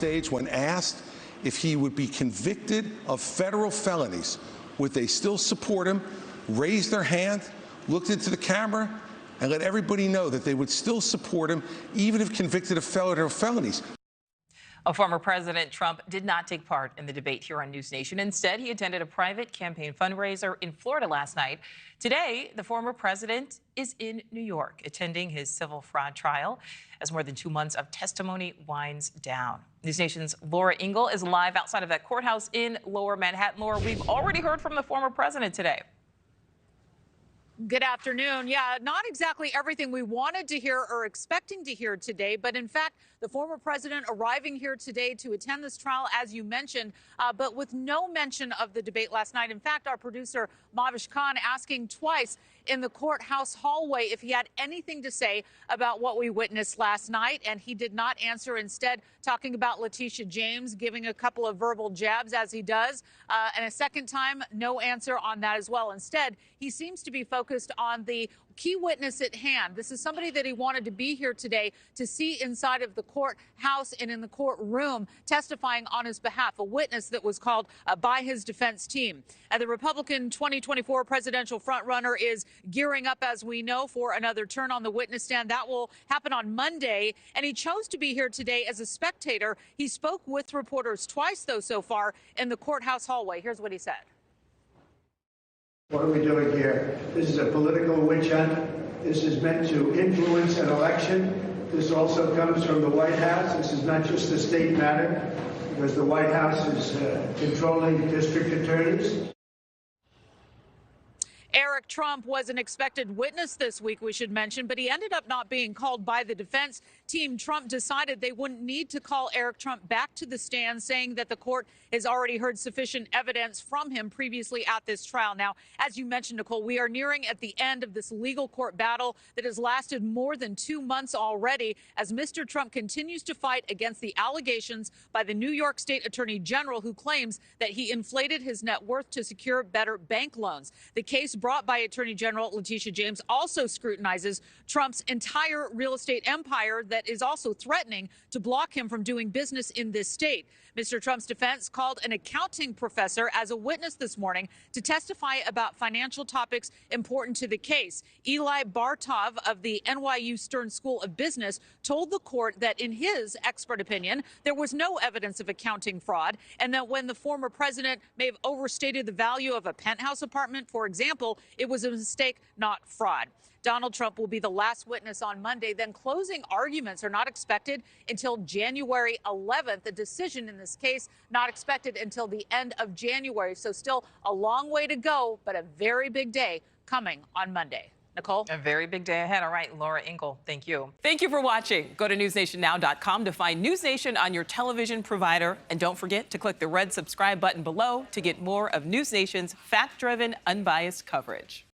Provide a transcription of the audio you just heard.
Stage, when asked if he would be convicted of federal felonies, would they still support him, raise their hand, looked into the camera, and let everybody know that they would still support him even if convicted of federal felonies. Former President Trump did not take part in the debate here on News Nation. Instead, he attended a private campaign fundraiser in Florida last night. Today, the former president is in New York, attending his civil fraud trial as more than 2 months of testimony winds down. News Nation's Laura Ingle is live outside of that courthouse in Lower Manhattan. Laura, we've already heard from the former president today. Good afternoon. Yeah, not exactly everything we wanted to hear or expecting to hear today, but in fact, the former president arriving here today to attend this trial, as you mentioned, but with no mention of the debate last night. In fact, our producer, Mavish Khan, asking twice in the courthouse hallway if he had anything to say about what we witnessed last night, and he did not answer. Instead, talking about Letitia James, giving a couple of verbal jabs as he does, and a second time, no answer on that as well. Instead, he seems to be focused on the key witness at hand. This is somebody that he wanted to be here today to see inside of the courthouse and in the courtroom testifying on his behalf, a witness that was called by his defense team. The Republican 2024 presidential frontrunner is gearing up, as we know, for another turn on the witness stand. That will happen on Monday, and he chose to be here today as a spectator. He spoke with reporters twice, though, so far in the courthouse hallway. Here's what he said. What are we doing here? This is a political witch hunt. This is meant to influence an election. This also comes from the White House. This is not just a state matter, because the White House is controlling district attorneys. Eric Trump was an expected witness this week, we should mention, but he ended up not being called by the defense team. Trump decided they wouldn't need to call Eric Trump back to the stand, saying that the court has already heard sufficient evidence from him previously at this trial. Now, as you mentioned, Nichole, we are nearing at the end of this legal court battle that has lasted more than 2 months already, as Mr. Trump continues to fight against the allegations by the New York State Attorney General, who claims that he inflated his net worth to secure better bank loans. The case brought by Attorney General Letitia James also scrutinizes Trump's entire real estate empire that is also threatening to block him from doing business in this state. Mr. Trump's defense called an accounting professor as a witness this morning to testify about financial topics important to the case. Eli Bartov of the NYU Stern School of Business told the court that in his expert opinion, there was no evidence of accounting fraud, and that when the former president may have overstated the value of a penthouse apartment, for example, it was a mistake, not fraud. Donald Trump will be the last witness on Monday. Then closing arguments are not expected until January 11th. A decision in this case not expected until the end of January. So still a long way to go, but a very big day coming on Monday. Nichole? A very big day ahead. All right, Laura Ingle, thank you. Thank you for watching. Go to newsnationnow.com to find News Nation on your television provider. And don't forget to click the red subscribe button below to get more of News Nation's fact-driven, unbiased coverage.